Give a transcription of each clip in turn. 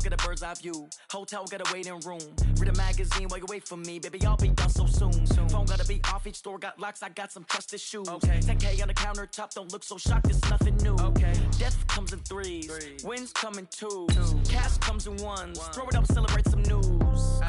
get a bird's eye view. Hotel, got a waiting room. Read a magazine while you wait for me. Baby, I'll be done so soon. Phone gotta be off, each store got locks. I got some trusted shoes. 10K on the countertop, don't look so shocked, it's nothing new. Death comes in threes. Wins come in twos. Cash comes in ones. Throw it up, celebrate some news.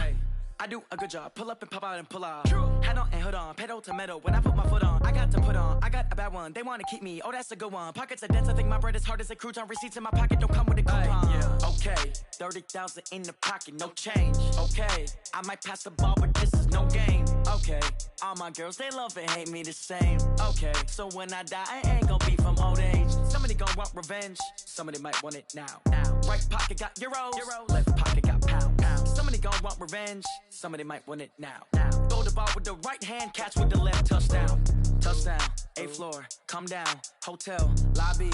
I do a good job. Pull up and pop out and pull out. Head on and hood on. Pedal to metal. When I put my foot on, I got to put on. I got a bad one. They want to keep me. Oh, that's a good one. Pockets are dense. I think my bread is hard as a crouton. Receipts in my pocket don't come with a coupon. Okay, 30,000 in the pocket, no change. Okay, I might pass the ball, but this is no game. Okay, all my girls, they love and hate me the same. Okay, so when I die, I ain't gonna be from old age. Somebody gon' want revenge. Somebody might want it now. Right pocket got euros. Left pocket got pound. Somebody gon' want revenge. Somebody might want it now. Throw the ball with the right hand, catch with the left. Touchdown. Touchdown. 8th floor. Come down. Hotel. Lobby.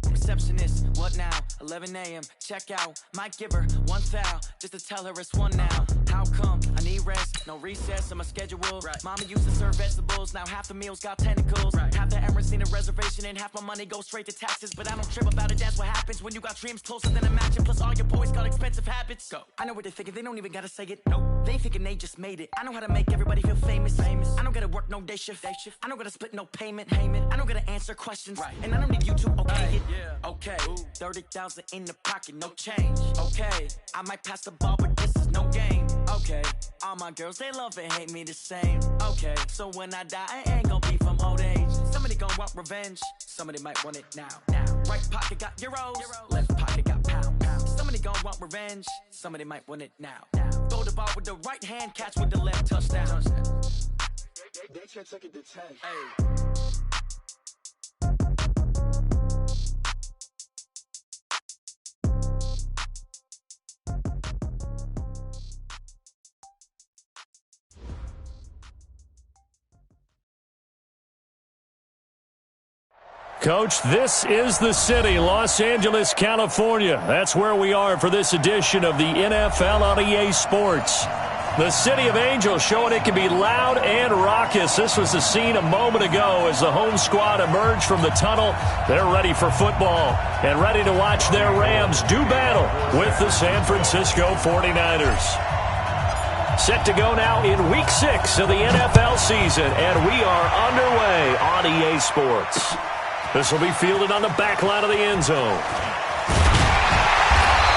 Receptionist, what now? 11 a.m. Check out. Might give her one foul just to tell her it's one now. How come? I need rest, no recess in my schedule. Mama used to serve vegetables, now half the meals got tentacles. Half the Emirates need a reservation and half my money goes straight to taxes. But I don't trip about it, that's what happens when you got dreams closer than a match. Plus all your boys got expensive habits. Go. I know what they're thinking, they don't even gotta say it. Nope. They thinking they just made it. I know how to make everybody feel famous. I don't gotta work no day shift. I don't gotta split no payment. I don't gotta answer questions. And I don't need you to okay it. Okay, 30,000 in the pocket, no change. Okay, I might pass the ball, but this is no game. Okay, all my girls, they love and hate me the same. Okay, so when I die, I ain't gonna be from old age. Somebody gon' want revenge. Somebody might want it now. Right pocket got euros. Left pocket got pound. Somebody gon' want revenge. Somebody might want it now. Throw the ball with the right hand, catch with the left. Touchdown. They can't take it to 10. Coach, this is the city, Los Angeles, California. That's where we are for this edition of the NFL on EA Sports. The City of Angels showing it can be loud and raucous. This was the scene a moment ago as the home squad emerged from the tunnel. They're ready for football and ready to watch their Rams do battle with the San Francisco 49ers. Set to go now in Week 6 of the NFL season, and we are underway on EA Sports. This will be fielded on the back line of the end zone.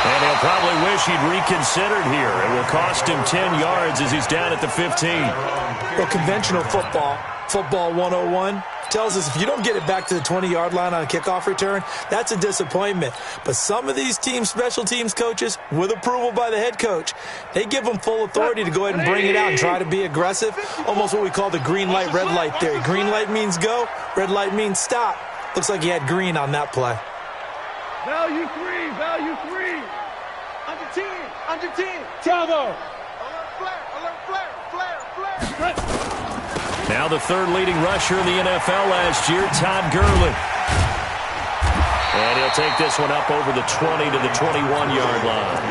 And he'll probably wish he'd reconsidered here. It will cost him 10 yards as he's down at the 15. Well, conventional football 101, tells us if you don't get it back to the 20-yard line on a kickoff return, that's a disappointment. But some of these team special teams coaches, with approval by the head coach, they give them full authority to go ahead and bring it out and try to be aggressive. Almost what we call the green light, red light theory. Green light means go, red light means stop. Looks like he had green on that play. Value three. Under 10. Bravo. Alert flare. Now the third leading rusher in the NFL last year, Todd Gurley. And he'll take this one up over the 20 to the 21-yard line.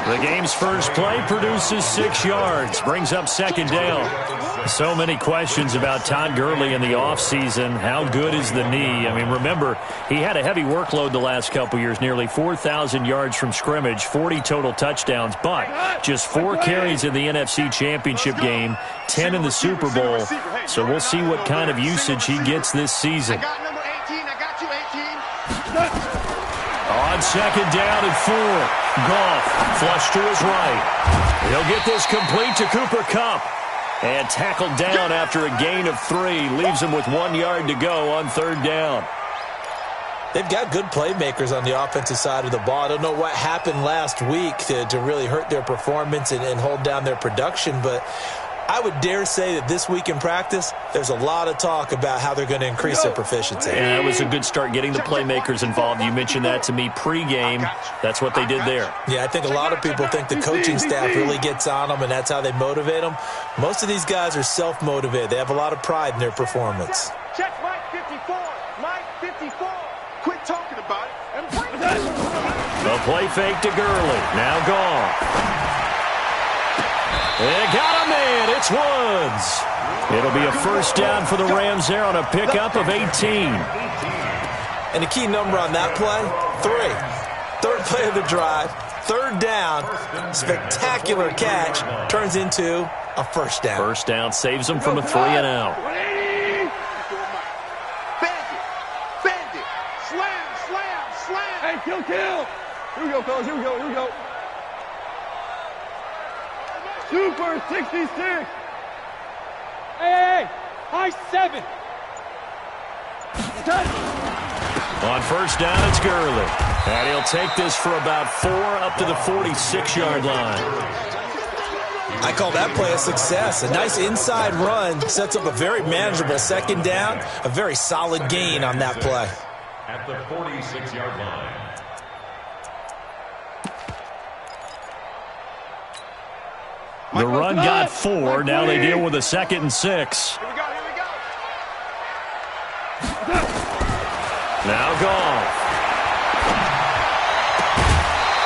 The game's first play produces 6 yards, brings up second down. So many questions about Todd Gurley in the offseason. How good is the knee? I mean, remember, he had a heavy workload the last couple years, nearly 4,000 yards from scrimmage, 40 total touchdowns, but just 4 carries in the NFC Championship game, 10 in the Super Bowl. So we'll see what kind of usage he gets this season. On second down and 4, Goff flush to his right. He'll get this complete to Cooper Kupp. And tackled down after a gain of 3. Leaves him with 1 yard to go on third down. They've got good playmakers on the offensive side of the ball. I don't know what happened last week to really hurt their performance and hold down their production, but I would dare say that this week in practice, there's a lot of talk about how they're going to increase their proficiency. Yeah, it was a good start getting the playmakers involved. You mentioned that to me pregame. That's what they did there. Yeah, I think a lot of people think the coaching staff really gets on them, and that's how they motivate them. Most of these guys are self-motivated. They have a lot of pride in their performance. Check Mike 54. Mike 54. Quit talking about it and play that. The play fake to Gurley. Now gone. They got a man. It's Woods. It'll be a first down for the Rams there on a pickup of 18. And the key number on that play, 3. play of the drive. Third down, spectacular catch, turns into a first down. First down saves them from a 3-and-out. Bandit. Slam. Hey, kill. Here we go, fellas. Here we go. Super 66. Hey. High 7. On first down, it's Gurley. And he'll take this for about 4 up to the 46-yard line. I call that play a success. A nice inside run sets up a very manageable second down. A very solid gain on that play. At the 46-yard line. The run got 4. Now they deal with a 2nd and 6. Here we go. Now Goff.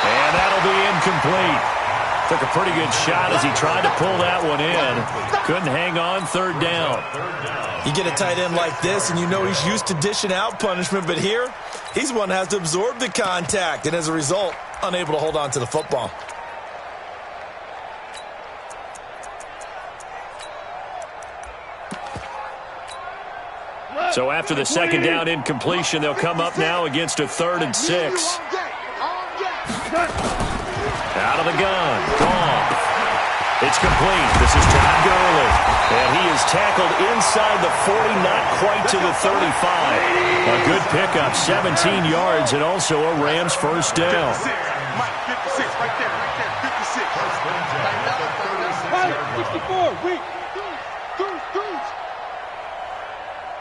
And that'll be incomplete. Took a pretty good shot as he tried to pull that one in. Couldn't hang on third down. You get a tight end like this, and you know he's used to dishing out punishment, but here, he's one that has to absorb the contact, and as a result, unable to hold on to the football. So after the second down incompletion, they'll come up now against a 3rd and 6. Out of the gun. Goff. It's complete. This is Todd Gurley. And he is tackled inside the 40, not quite to the 35. A good pickup, 17 yards, and also a Rams first down. 56 right there. 56. 64. Weak.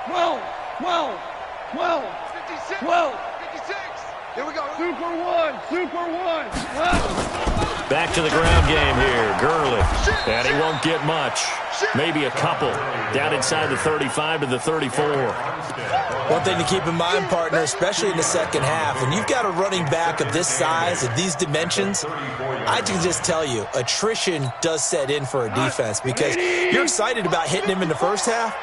12. 56. 12. 56. Here we go. Super 1. Back to the ground game here. Gurley. And he won't get much. Maybe a couple. Down inside the 35 to the 34. One thing to keep in mind, partner, especially in the second half, when you've got a running back of this size, of these dimensions, I can just tell you, attrition does set in for a defense because you're excited about hitting him in the first half.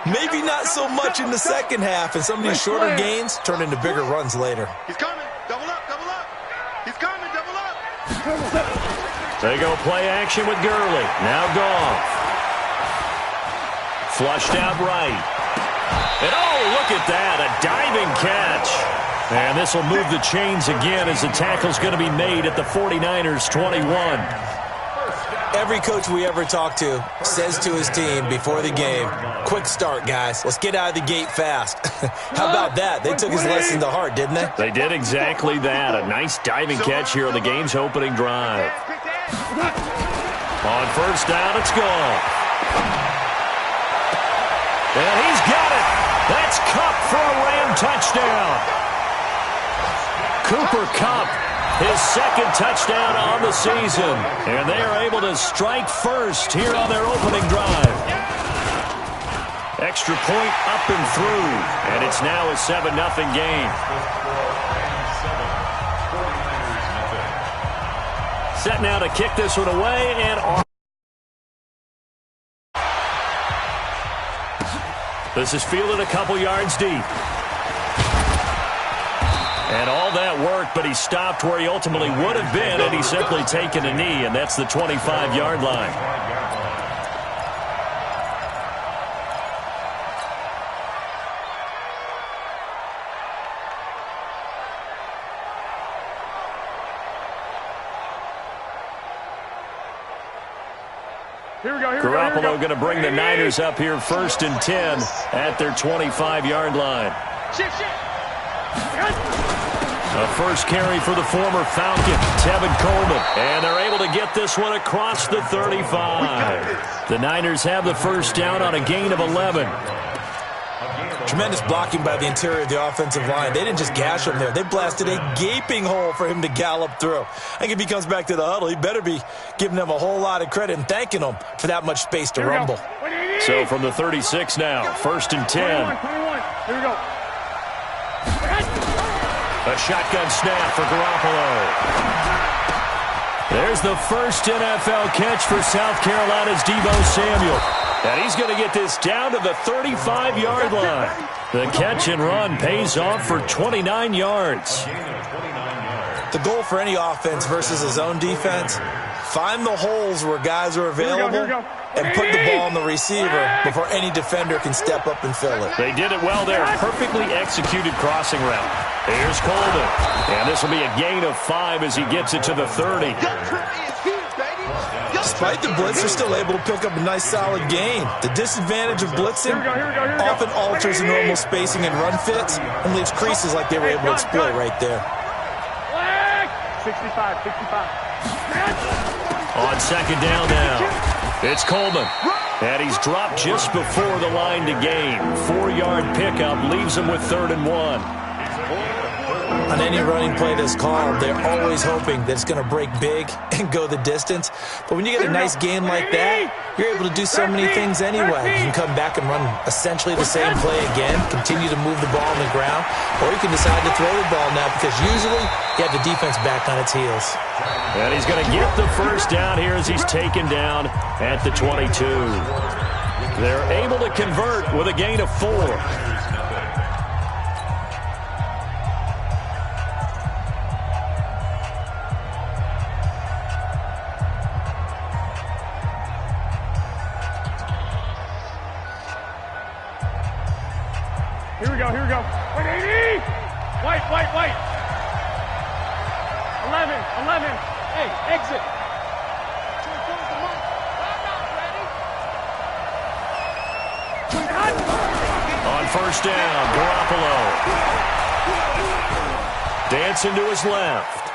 Maybe not so much in the second half, and some of these shorter gains turn into bigger runs later. He's coming. Double up. He's coming. Double up. They go play action with Gurley. Now Goff. Flushed out right. And oh, look at that. A diving catch. And this will move the chains again as the tackle's going to be made at the 49ers 21. Every coach we ever talk to says to his team before the game, quick start, guys. Let's get out of the gate fast. How about that? They took his lesson to heart, didn't they? They did exactly that. A nice diving catch here on the game's opening drive. On first down, it's Goff. And he's got it. That's Kupp for a Ram touchdown. Cooper Kupp, his 2nd touchdown on the season. And they are able to strike first here on their opening drive. Extra point up and through. And it's now a 7-0 game. Set now to kick this one away and off. This is fielded a couple yards deep. And all that work, but he stopped where he ultimately would have been had he simply taken a knee, and that's the 25-yard line. Garoppolo going to bring the Niners up here 1st and 10 at their 25-yard line. A first carry for the former Falcon, Tevin Coleman. And they're able to get this one across the 35. The Niners have the first down on a gain of 11. Tremendous blocking by the interior of the offensive line. They didn't just gash him there. They blasted a gaping hole for him to gallop through. I think if he comes back to the huddle, he better be giving them a whole lot of credit and thanking them for that much space to rumble. So from the 36 now, 1st and 10. 21. Here we go. A shotgun snap for Garoppolo. There's the first NFL catch for South Carolina's Deebo Samuel. And he's going to get this down to the 35-yard line. The catch and run pays off for 29 yards. The goal for any offense versus a zone defense, find the holes where guys are available and put the ball on the receiver before any defender can step up and fill it. They did it well there. Perfectly executed crossing route. Here's Coleman. And this will be a gain of 5 as he gets it to the 30. Despite the blitz, they're still able to pick up a nice solid gain. The disadvantage of blitzing often alters the normal spacing and run fits and leaves creases like they were able to exploit right there. 65. On second down now, it's Coleman. And he's dropped just before the line to gain. 4-yard pickup leaves him with 3rd and 1. On any running play that's called, they're always hoping that it's going to break big and go the distance. But when you get a nice gain like that, you're able to do so many things anyway. You can come back and run essentially the same play again, continue to move the ball on the ground, or you can decide to throw the ball now because usually you have the defense back on its heels. And he's going to get the first down here as he's taken down at the 22. They're able to convert with a gain of 4. Here we go. 180. White. 11. Hey, exit. On first down, Garoppolo. Dancing to his left.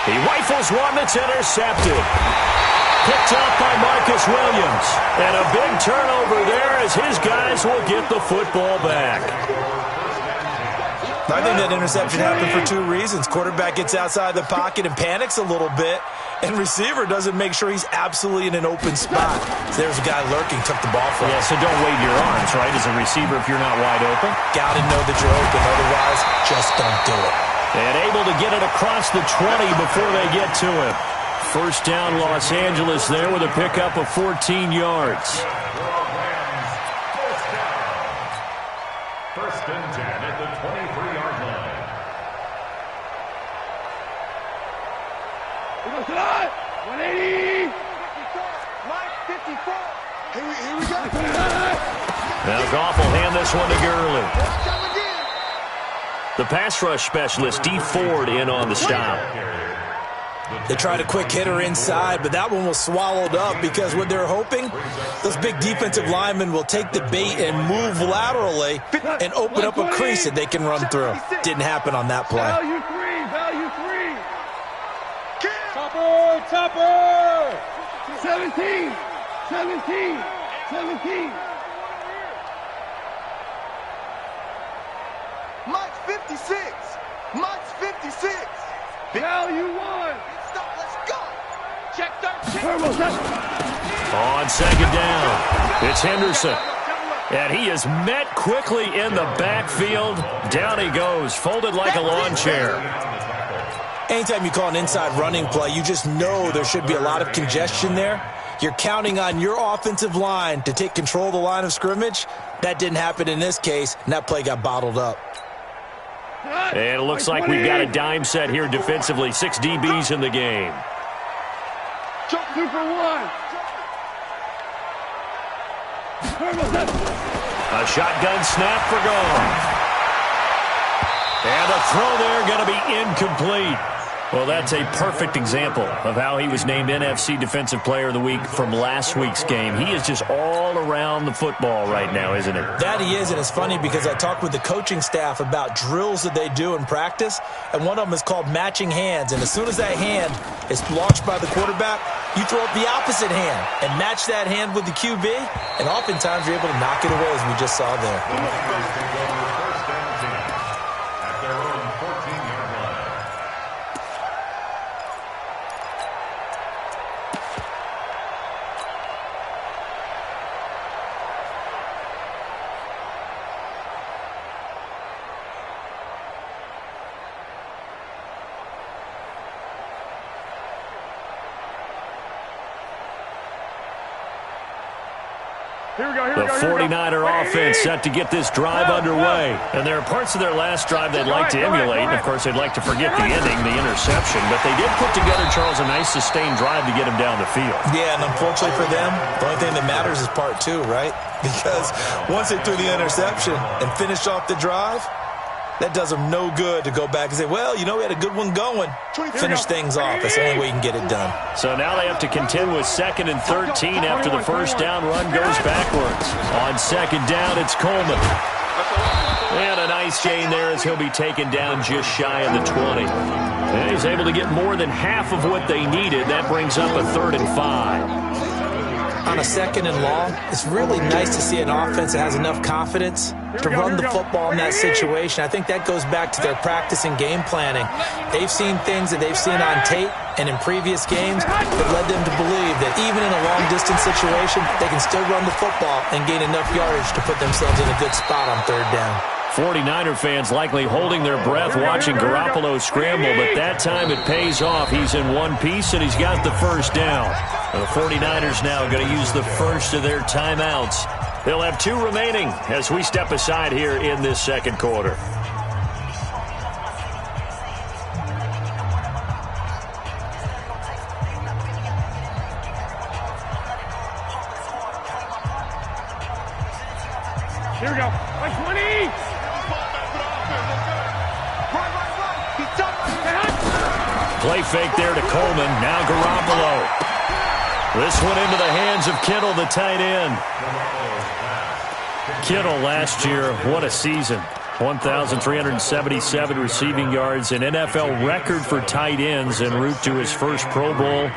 He rifles one that's intercepted. Picked up by Marcus Williams. And a big turnover there as his guys will get the football back. I think that interception happened for 2 reasons. Quarterback gets outside the pocket and panics a little bit, and receiver doesn't make sure he's absolutely in an open spot. So there's a guy lurking, took the ball from him. Yeah, so don't wave your arms, right, as a receiver if you're not wide open. Got to know that you're open, otherwise just don't do it. And able to get it across the 20 before they get to it. First down, Los Angeles there with a pickup of 14 yards. First and 10 at the 23-yard line. 180. Mike 54. Here we go. Now Goff will hand this one to Gurley. The pass rush specialist, Dee Ford, in on the stop. They tried a quick hitter inside, but that one was swallowed up because what they're hoping, those big defensive linemen will take the bait and move laterally and open up a crease that they can run through. Didn't happen on that play. Value three. Topper. 17. Mike's 56. Mike's 56. Value 1. Stop, let's go. Check 13. On second down, it's Henderson. And he is met quickly in the backfield. Down he goes, folded like a lawn chair. Anytime you call an inside running play, you just know there should be a lot of congestion there. You're counting on your offensive line to take control of the line of scrimmage. That didn't happen in this case, and that play got bottled up. And it looks like we've got a dime set here defensively. 6 DBs in the game. Super 1. A shotgun snap for Goff. And a throw there going to be incomplete. Well, that's a perfect example of how he was named NFC Defensive Player of the Week from last week's game. He is just all around the football right now, isn't it? That he is, and it's funny because I talked with the coaching staff about drills that they do in practice, and one of them is called matching hands. And as soon as that hand is launched by the quarterback, you throw up the opposite hand and match that hand with the QB, and oftentimes you're able to knock it away, as we just saw there. The 49er offense set to get this drive underway. And there are parts of their last drive they'd like to emulate. And, of course, they'd like to forget the ending, the interception. But they did put together, Charles, a nice sustained drive to get him down the field. Yeah, and unfortunately for them, the only thing that matters is part two, right? Because once they threw the interception and finished off the drive, that does them no good to go back and say, well, you know, we had a good one going. Finish things off. That's the only way you can get it done. So now they have to contend with 2nd and 13 after the first down run goes backwards. On 2nd down, it's Coleman. And a nice gain there as he'll be taken down just shy of the 20. And he's able to get more than half of what they needed. That brings up a 3rd and 5. On a 2nd and long, it's really nice to see an offense that has enough confidence to run the football in that situation. I think that goes back to their practice and game planning. They've seen things that they've seen on tape and in previous games that led them to believe that even in a long-distance situation, they can still run the football and gain enough yardage to put themselves in a good spot on 3rd down. 49er fans likely holding their breath watching Garoppolo scramble, but that time it pays off. He's in one piece, and he's got the first down. The 49ers now going to use the first of their timeouts. They'll have 2 remaining as we step aside here in this 2nd quarter. Here we go. 120. Play fake there to Coleman. Now Garoppolo. This one into the hands of Kittle, the tight end. Kittle last year, what a season. 1,377 receiving yards, an NFL record for tight ends en route to his first Pro Bowl.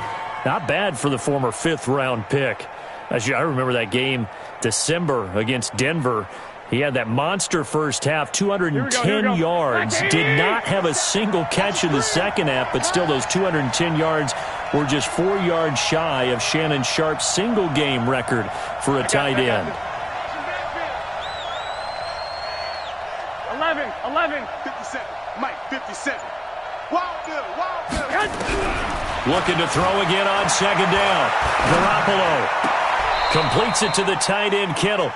Not bad for the former 5th-round pick. I remember that game, December, against Denver. He had that monster first half, 210 yards. Did not have a single catch in the second half, but still those 210 yards were just 4 yards shy of Shannon Sharp's single-game record for a tight end. 11, 57, Mike, 57. Wild. Looking to throw again on 2nd down. Garoppolo completes it to the tight end, Kittle.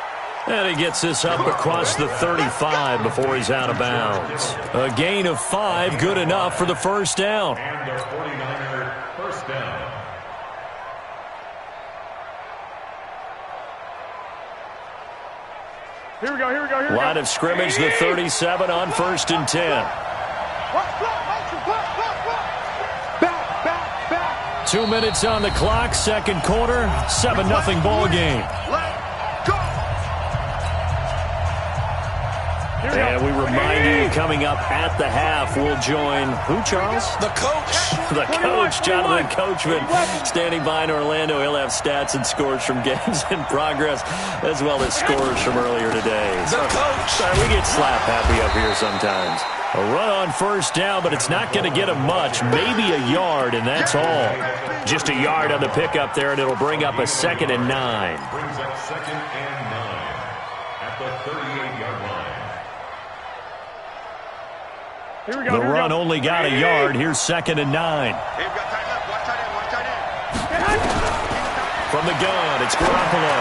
And he gets this up across the 35 before he's out of bounds. A gain of 5, good enough for the first down. And the 49er first down. Here we go. Line of scrimmage, the 37 on 1st and 10. Back. 2 minutes on the clock, 2nd quarter, 7-0 ball game. And we remind you, coming up at the half, we'll join who, Charles? The coach. The coach, Jonathan Coachman, standing by in Orlando. He'll have stats and scores from games in progress, as well as scores from earlier today. The coach. We get slap happy up here sometimes. A run on 1st down, but it's not going to get him much. Maybe a yard, and that's all. Just a yard on the pickup there, and it'll bring up a 2nd and 9. Brings up 2nd and 9 at the 38-yard line. The run only got a yard. Here's 2nd and 9. From the gun, it's Garoppolo.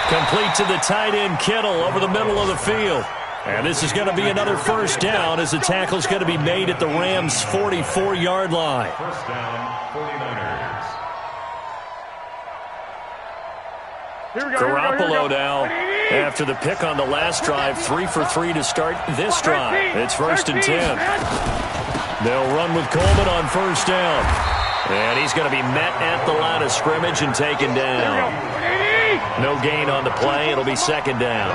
Complete to the tight end, Kittle, over the middle of the field. And this is going to be another first down as the tackle's going to be made at the Rams' 44-yard line. First down, 49ers. Garoppolo now, after the pick on the last drive, 3 for 3 to start this drive. It's 1st and 10. They'll run with Coleman on 1st down. And he's going to be met at the line of scrimmage and taken down. No gain on the play. It'll be 2nd down.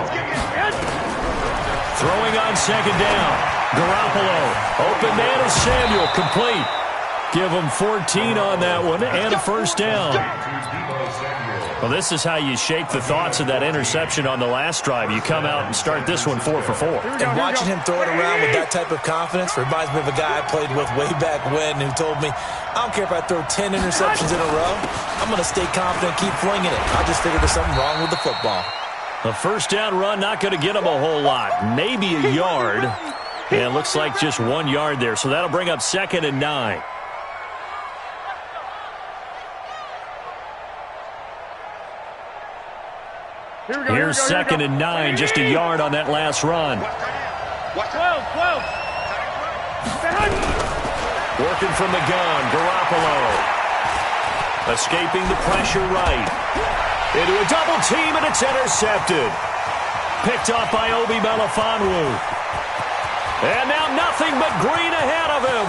Throwing on 2nd down. Garoppolo. Open man is Samuel. Complete. Give him 14 on that one and a first down. Well, this is how you shake the thoughts of that interception on the last drive. You come out and start this one 4 for 4. And watching him throw it around with that type of confidence reminds me of a guy I played with way back when who told me, I don't care if I throw 10 interceptions in a row. I'm going to stay confident, keep flinging it. I just figured there's something wrong with the football. A first down run not going to get him a whole lot. Maybe a yard. And it looks like just 1 yard there. So that'll bring up 2nd and 9. Here's 2nd and 9, just a yard on that last run. 12. Working from the gun, Garoppolo. Escaping the pressure right. Into a double team, and it's intercepted. Picked off by Obi Melifonwu. And now nothing but green ahead of him.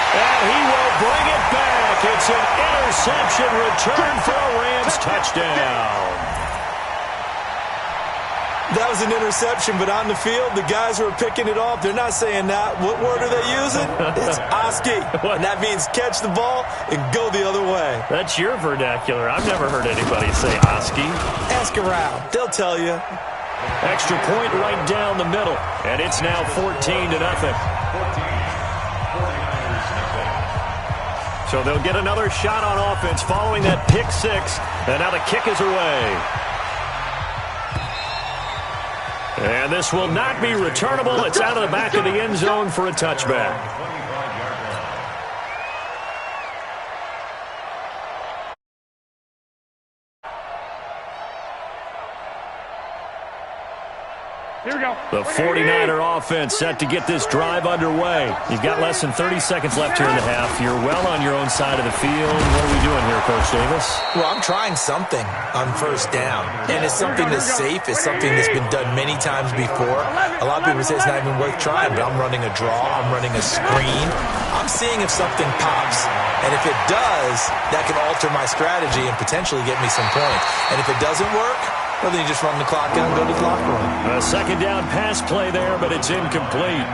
And he will bring it back. It's an interception return for a Rams touchdown. That was an interception, but on the field, the guys who are picking it off, they're not saying that. What word are they using? It's Oski. And that means catch the ball and go the other way. That's your vernacular. I've never heard anybody say Oski. Ask around. They'll tell you. Extra point right down the middle. And it's now 14-0. So they'll get another shot on offense following that pick six. And now the kick is away. And this will not be returnable. It's out of the back of the end zone for a touchback. Here we go. The 49er offense set to get this drive underway. You've got less than 30 seconds left here in the half. You're well on your own side of the field. What are we doing here, Coach Davis? Well, I'm trying something on first down. And it's something that's safe. It's something that's been done many times before. A lot of people say it's not even worth trying, but I'm running a draw. I'm running a screen. I'm seeing if something pops. And if it does, that can alter my strategy and potentially get me some points. And if it doesn't work, well, then you just run the clock out and go to the locker room. A second down pass play there, but it's incomplete.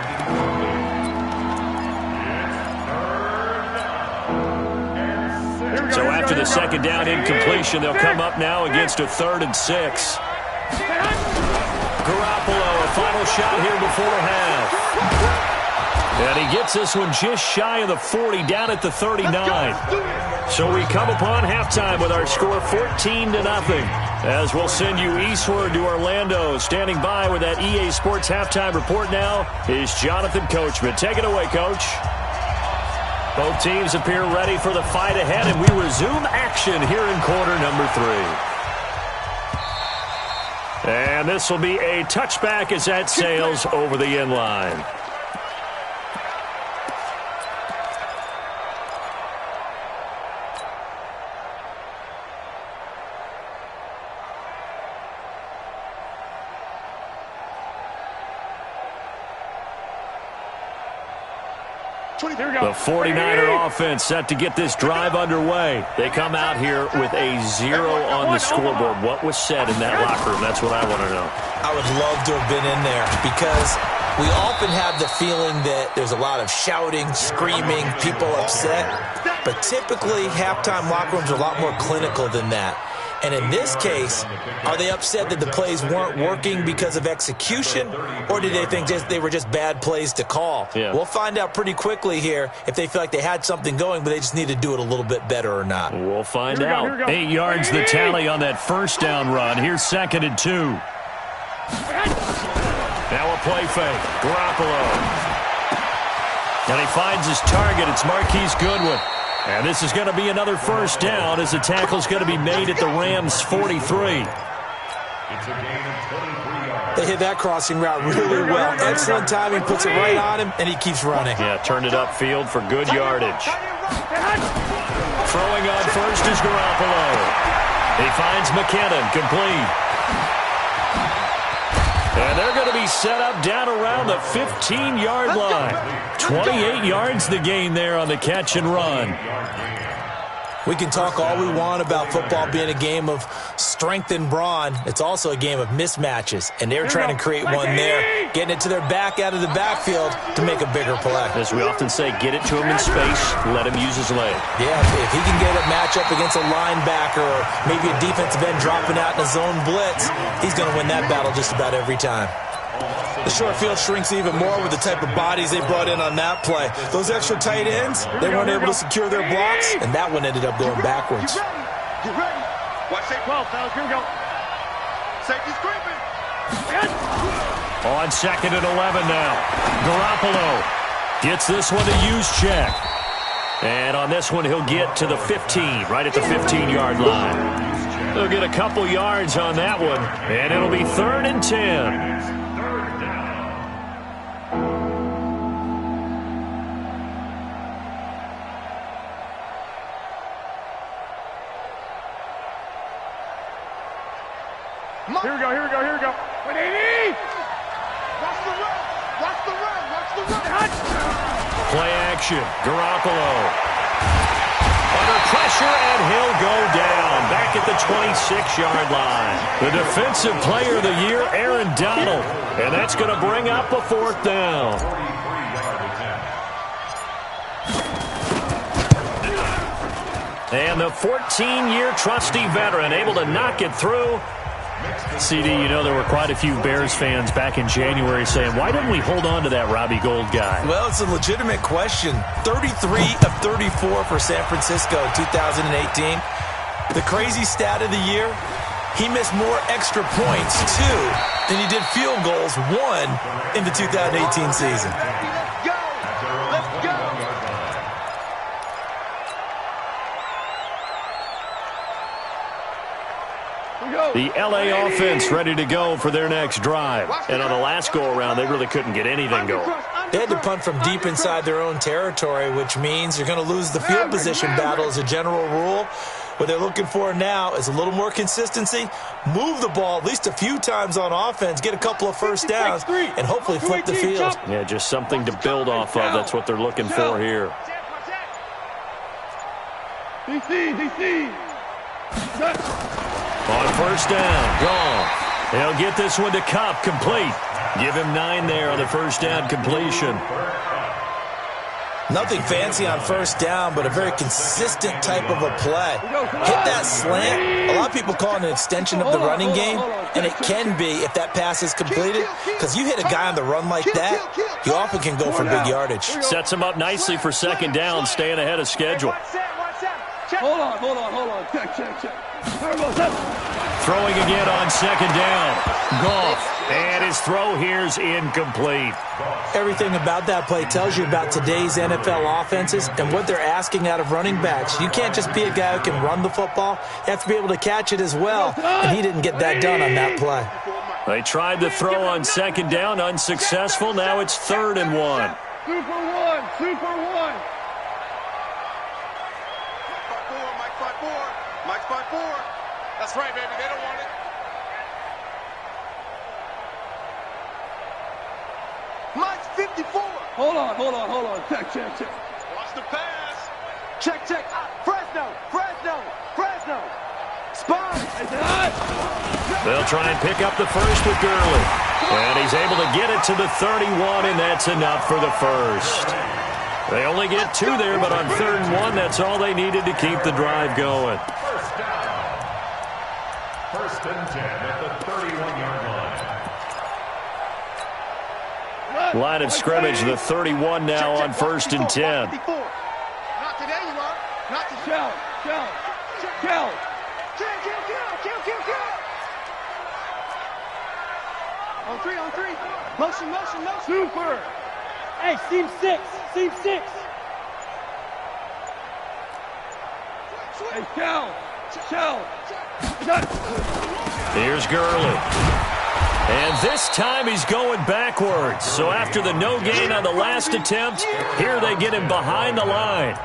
So after the second down incompletion, they'll come up now against a 3rd and 6. Garoppolo, a final shot here before half. And he gets this one just shy of the 40, down at the 39. So we come upon halftime with our score 14-0. As we'll send you eastward to Orlando. Standing by with that EA Sports halftime report now is Jonathan Coachman. Take it away, Coach. Both teams appear ready for the fight ahead, and we resume action here in quarter number 3. And this will be a touchback as that sails over the end line. The 49er offense set to get this drive underway. They come out here with a 0 on the scoreboard. What was said in that locker room? That's what I want to know. I would love to have been in there because we often have the feeling that there's a lot of shouting, screaming, people upset. But typically, halftime locker rooms are a lot more clinical than that. And in this case, are they upset that the plays weren't working because of execution, or did they think they were just bad plays to call? Yeah. We'll find out pretty quickly here if they feel like they had something going, but they just need to do it a little bit better or not. We'll find out. 8 yards the tally on that first down run. Here's 2nd and 2. Now a play fake. Garoppolo. And he finds his target. It's Marquise Goodwin. And this is going to be another first down as the tackle's going to be made at the Rams' 43. It's a gain of 23 yards. They hit that crossing route really well. Excellent timing, puts it right on him, and he keeps running. Yeah, turned it upfield for good yardage. Throwing on first is Garoppolo. He finds McKinnon, complete. And they're going to be set up down around the 15-yard line. 28 yards the gain there on the catch and run. We can talk all we want about football being a game of strength and brawn. It's also a game of mismatches, and they're trying to create one there, getting it to their back out of the backfield to make a bigger play. As we often say, get it to him in space, let him use his leg. Yeah, if he can get a matchup against a linebacker or maybe a defensive end dropping out in a zone blitz, he's going to win that battle just about every time. The short field shrinks even more with the type of bodies they brought in on that play. Those extra tight ends, they weren't able to secure their blocks, and that one ended up going backwards. Get ready. Watch that 12, fellas. Here we go. Safety's creeping. On 2nd and 11 now. Garoppolo gets this one to Juszczyk. And on this one, he'll get to the 15, right at the 15-yard line. They'll get a couple yards on that one, and it'll be 3rd and 10. Here we go, here we go, here we go. 180! Watch the run! Watch the run! Watch the run! Play action. Garoppolo. Under pressure, and he'll go down. Back at the 26-yard line. The defensive player of the year, Aaron Donald. And that's going to bring up a 4th down. And the 14-year trusty veteran able to knock it through. CD, you know there were quite a few Bears fans back in January saying, why didn't we hold on to that Robbie Gould guy? Well, it's a legitimate question. 33 of 34 for San Francisco in 2018. The crazy stat of the year, he missed more extra points, 2, than he did field goals, 1, in the 2018 season. Let's go! Let's go! The L.A. offense ready to go for their next drive. And on the last go-around, they really couldn't get anything going. They had to punt from deep inside their own territory, which means you're going to lose the field position battle as a general rule. What they're looking for now is a little more consistency, move the ball at least a few times on offense, get a couple of first downs, and hopefully flip the field. Yeah, just something to build off of. That's what they're looking for here. DC. On 1st down, Goff. He'll get this one to Kupp, complete. Give him 9 there on the 1st down completion. Nothing fancy on 1st down, but a very consistent type of a play. Hit that slant. A lot of people call it an extension of the running game, and it can be if that pass is completed, because you hit a guy on the run like that, you often can go for big yardage. Sets him up nicely for 2nd down, staying ahead of schedule. Hold on. Check. Throwing again on 2nd down. Goff. And his throw here's incomplete. Everything about that play tells you about today's NFL offenses and what they're asking out of running backs. You can't just be a guy who can run the football. You have to be able to catch it as well, and he didn't get that done on that play. They tried to throw on 2nd down, unsuccessful. Now it's 3rd and 1. Super one. Mike 5-4. That's right, baby. They don't want it. Mike's 54. Hold on. Check. Watch the pass. Check. Fresno. Spot. They'll try and pick up the first with Gurley. And he's able to get it to the 31, and that's enough for the first. They only get 2 there, but on 3rd and 1, that's all they needed to keep the drive going. 1st and 10 at the 31-yard line. Line of scrimmage, the 31 now on 1st and 10. Not today, you are. Not today. Kill. On 3. Motion. Super. Hey, seam 6. Hey, Cal. Here's Gurley. And this time he's going backwards. So after the no gain on the last attempt, here they get him behind the line.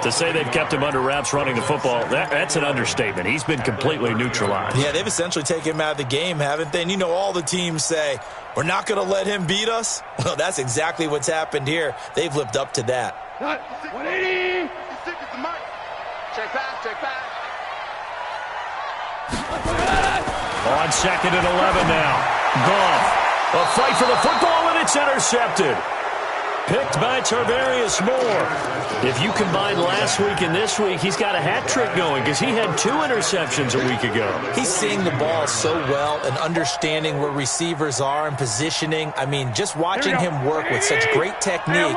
To say they've kept him under wraps running the football, that's an understatement. He's been completely neutralized. Yeah, they've essentially taken him out of the game, haven't they? And you know all the teams say, we're not going to let him beat us. Well, that's exactly what's happened here. They've lived up to that. 180. Check back. On 2nd and 11 now. Goff. A fight for the football, and it's intercepted. Picked by Tarvarius Moore. If you combine last week and this week, he's got a hat trick going because he had 2 interceptions a week ago. He's seeing the ball so well and understanding where receivers are and positioning. I mean, just watching him work with such great technique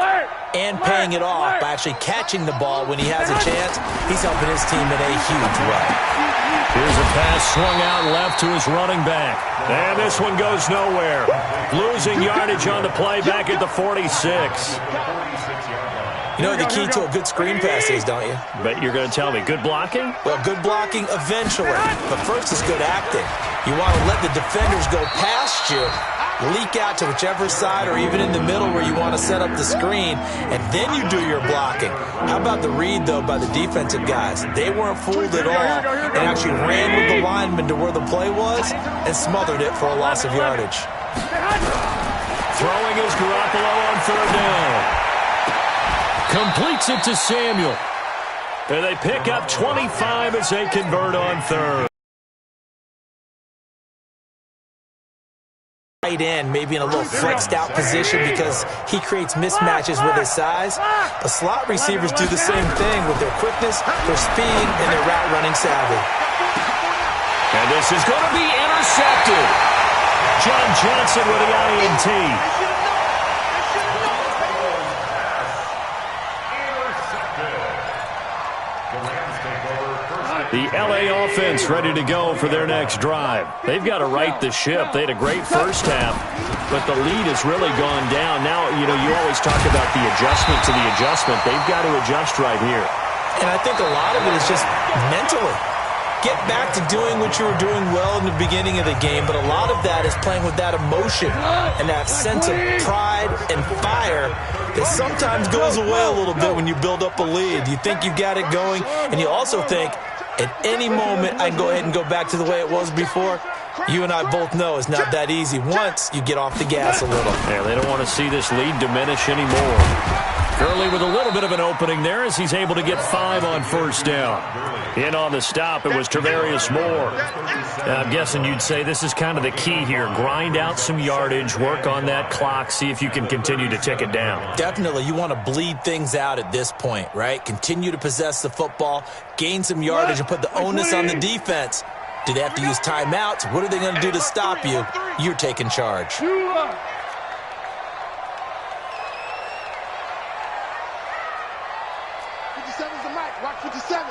and paying it off by actually catching the ball when he has a chance, he's helping his team in a huge way. Here's a pass swung out left to his running back. And this one goes nowhere. Losing yardage on the play back at the 46. You know what the key to a good screen pass is, don't you? Bet you're going to tell me. Good blocking? Well, good blocking eventually, but first is good acting. You want to let the defenders go past you, leak out to whichever side or even in the middle where you want to set up the screen, and then you do your blocking. How about the read, though, by the defensive guys? They weren't fooled at all and actually ran with the lineman to where the play was and smothered it for a loss of yardage. Throwing is Garoppolo on third down. Completes it to Samuel. And they pick up 25 as they convert on third. Tight end, maybe in a little flexed out position because he creates mismatches with his size. But slot receivers do the same thing with their quickness, their speed, and their route running savvy. And this is going to be intercepted. John Johnson with the INT. The LA offense ready to go for their next drive. They've got to right the ship. They had a great first half, but the lead has really gone down. Now, you always talk about the adjustment to the adjustment. They've got to adjust right here. And I think a lot of it is just mentally. Get back to doing what you were doing well in the beginning of the game, but a lot of that is playing with that emotion and that sense of pride and fire that sometimes goes away a little bit when you build up a lead. You think you got it going, and you also think, at any moment, I can go ahead and go back to the way it was before. You and I both know it's not that easy once you get off the gas a little. Yeah, they don't want to see this lead diminish anymore. Gurley with a little bit of an opening there as he's able to get 5 on first down. In on the stop, it was Tarvarius Moore. I'm guessing you'd say this is kind of the key here. Grind out some yardage, work on that clock, see if you can continue to tick it down. Definitely. You want to bleed things out at this point, right? Continue to possess the football, gain some yardage, and put the onus on the defense. Do they have to use timeouts? What are they going to do to stop you? You're taking charge. 57's the mic. Watch 57.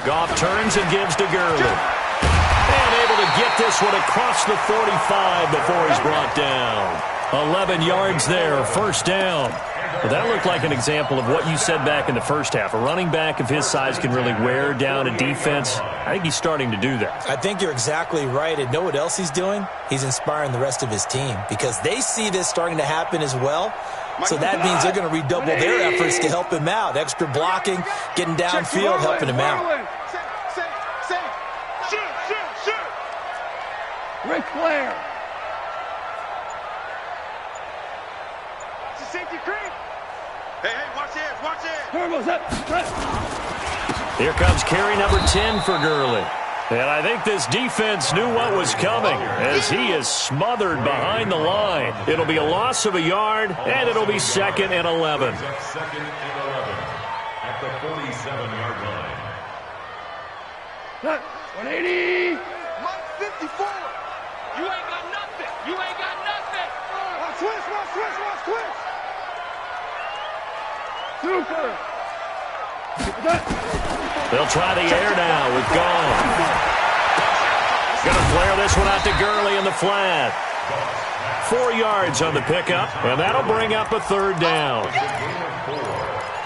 Goff turns and gives to Gurley. And able to get this one across the 45 before he's brought down. 11 yards there, first down. Well, that looked like an example of what you said back in the first half. A running back of his size can really wear down a defense. I think he's starting to do that. I think you're exactly right. And know what else he's doing? He's inspiring the rest of his team because they see this starting to happen as well. So that means they're going to redouble their efforts to help him out. Extra blocking, getting downfield, helping him out. Ric Flair. It's a safety creep. Hey, watch this, watch this. Turbo's up. Here comes carry number 10 for Gurley. And I think this defense knew what was coming as he is smothered behind the line. It'll be a loss of a yard, and it'll be 2nd and 11. Second and 11 at the 47-yard line. 180. Mike 54. You ain't got nothing. You ain't got nothing. Watch twist. Super. They'll try the air now with Goff. Going to flare this one out to Gurley in the flat. 4 yards on the pickup, and that'll bring up a third down.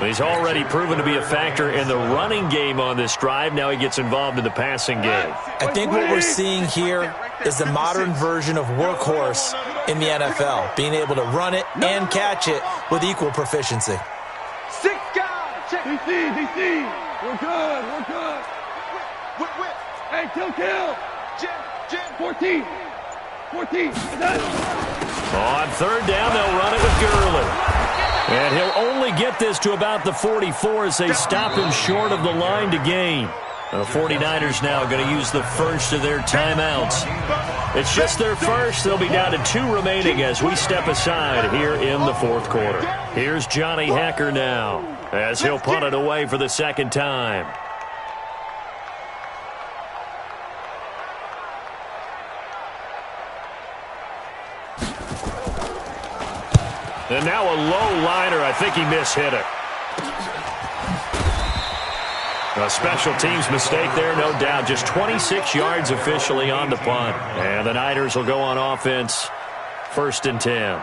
He's already proven to be a factor in the running game on this drive. Now he gets involved in the passing game. I think what we're seeing here is the modern version of workhorse in the NFL, being able to run it and catch it with equal proficiency. 6 guys. Check. DC. We're good. Whip. Hey, kill. Jim. 14. On third down, they'll run it with Gurley. And he'll only get this to about the 44 as they stop him short of the line to gain. The 49ers now going to use the first of their timeouts. It's just their first. They'll be down to 2 remaining as we step aside here in the fourth quarter. Here's Johnny Hekker now as he'll punt it away for the second time. And now a low liner. I think he mishit it. A special teams mistake there, no doubt. Just 26 yards officially on the punt. And the Niners will go on offense, 1st and 10.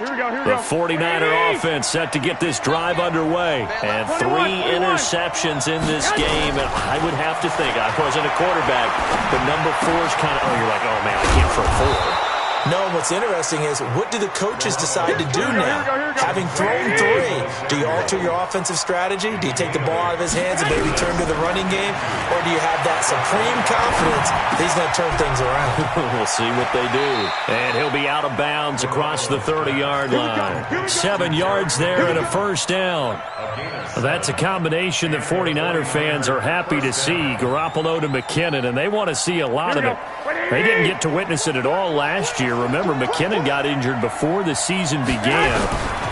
The 49er offense set to get this drive underway. And 3 interceptions in this game. And I would have to think, I wasn't a quarterback, but number 4 is kind of, you're like, oh, man, I can't throw 4. No, what's interesting is, what do the coaches decide to do now? Having thrown 3, do you alter your offensive strategy? Do you take the ball out of his hands and maybe turn to the running game? Or do you have that supreme confidence that he's going to turn things around? We'll see what they do. And he'll be out of bounds across the 30-yard line. 7 yards there and a first down. That's a combination that 49er fans are happy to see, Garoppolo to McKinnon, and they want to see a lot of it. They didn't get to witness it at all last year. Remember, McKinnon got injured before the season began.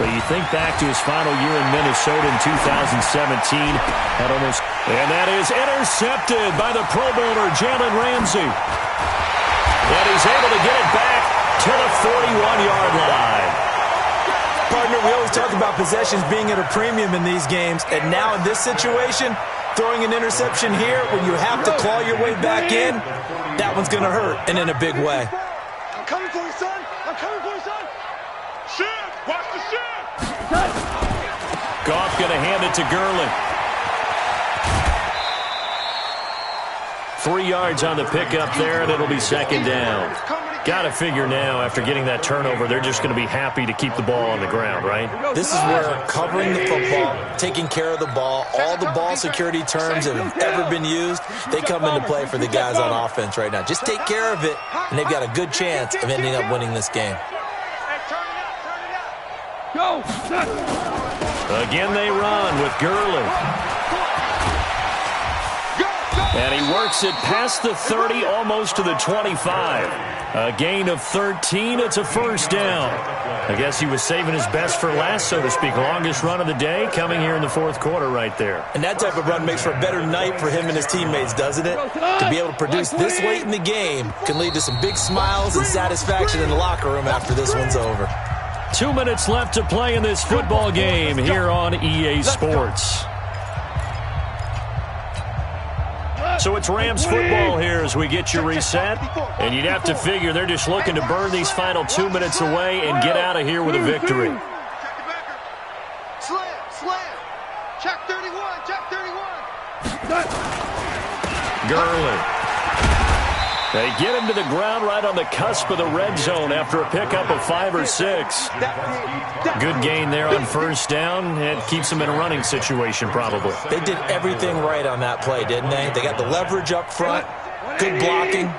But you think back to his final year in Minnesota in 2017. And that is intercepted by the Pro Bowler, Jalen Ramsey. And he's able to get it back to the 41-yard line. Partner, we always talk about possessions being at a premium in these games. And now in this situation, throwing an interception here when you have to claw your way back in, that one's going to hurt, and in a big way. I'm coming for you, son. I'm coming for you, son. Shit! Watch the shit! Goff going to hand it to Gurley. 3 yards on the pickup there, and it'll be second down. Got to figure now, after getting that turnover, they're just going to be happy to keep the ball on the ground, right? This is where covering the football, taking care of the ball, all the ball security terms that have ever been used, they come into play for the guys on offense right now. Just take care of it, and they've got a good chance of ending up winning this game. Go! Again they run with Gurley. And he works it past the 30, almost to the 25. A gain of 13. It's a first down. I guess he was saving his best for last, so to speak. Longest run of the day coming here in the fourth quarter right there. And that type of run makes for a better night for him and his teammates, doesn't it? To be able to produce this late in the game can lead to some big smiles and satisfaction in the locker room after this one's over. 2 minutes left to play in this football game here on EA Sports. So it's Rams football here as we get you reset. And you'd have to figure they're just looking to burn these final 2 minutes away and get out of here with a victory. Slam! Check 31! Gurley. They get him to the ground right on the cusp of the red zone after a pickup of 5 or 6. Good gain there on first down. It keeps them in a running situation probably. They did everything right on that play, didn't they? They got the leverage up front, good blocking,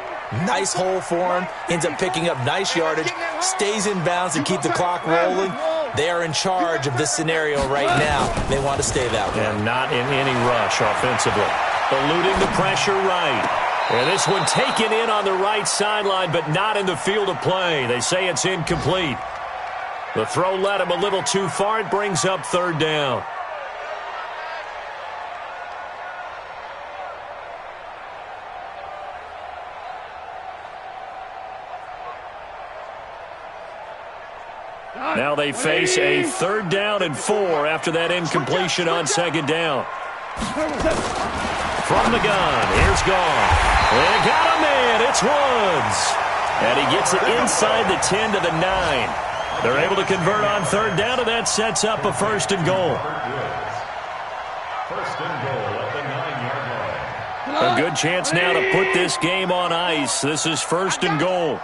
nice hole for him, ends up picking up nice yardage, stays in bounds to keep the clock rolling. They are in charge of this scenario right now. They want to stay that way. And not in any rush offensively. Eluding the pressure right. And this one taken in on the right sideline, but not in the field of play. They say it's incomplete. The throw led him a little too far. It brings up third down. Now they face a 3rd down and 4 after that incompletion on 2nd down. From the gun, here's Goff. They got him in. It's Woods. And he gets it inside the 10 to the 9. They're able to convert on 3rd down, and that sets up a 1st and goal. 1st and goal at the 9-yard line. A good chance now to put this game on ice. This is 1st and goal.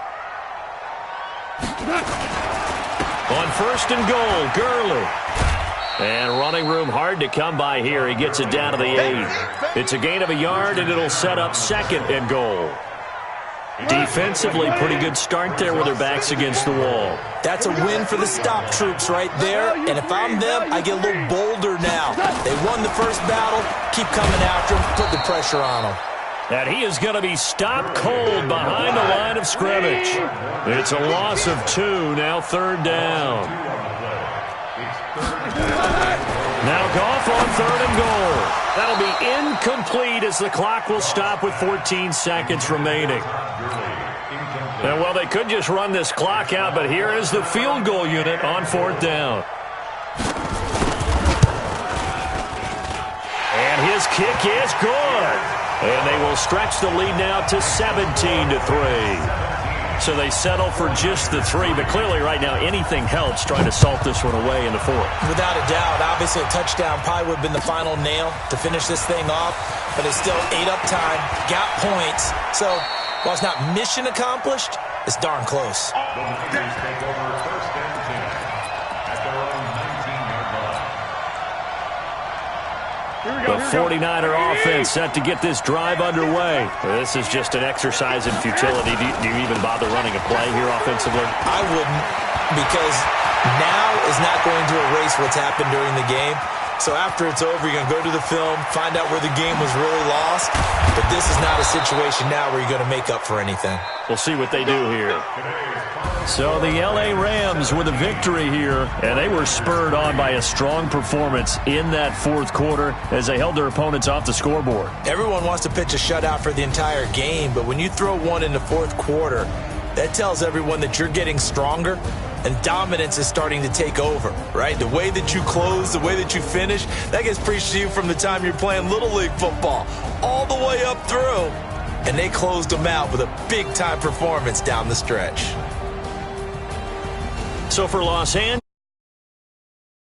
On 1st and goal, Gurley. And running room hard to come by here. He gets it down to the 8. It's a gain of a yard, and it'll set up 2nd and goal. Defensively, pretty good start there with their backs against the wall. That's a win for the stop troops right there. And if I'm them, I get a little bolder now. They won the first battle. Keep coming after them. Put the pressure on them. And he is going to be stopped cold behind the line of scrimmage. It's a loss of 2, now 3rd down. Now Goff on 3rd and goal. That'll be incomplete as the clock will stop with 14 seconds remaining. And well, they could just run this clock out, but here is the field goal unit on 4th down. And his kick is good. And they will stretch the lead now to 17-3. So they settle for just the 3, but clearly right now anything helps trying to salt this one away in the 4th. Without a doubt, obviously a touchdown probably would have been the final nail to finish this thing off, but it's still 8 up time, got points. So while it's not mission accomplished, it's darn close. The Niners take over 1st and 10 at their own 19-yard line. The 49er offense set to get this drive underway. This is just an exercise in futility. Do you even bother running a play here offensively? I wouldn't, because now is not going to erase what's happened during the game. So after it's over, you're going to go to the film, find out where the game was really lost. But this is not a situation now where you're going to make up for anything. We'll see what they do here. So the L.A. Rams with a victory here, and they were spurred on by a strong performance in that 4th quarter as they held their opponents off the scoreboard. Everyone wants to pitch a shutout for the entire game, but when you throw one in the 4th quarter, that tells everyone that you're getting stronger and dominance is starting to take over, right? The way that you close, the way that you finish, that gets preached to you from the time you're playing Little League football all the way up through. And they closed them out with a big-time performance down the stretch. So for Los Angeles.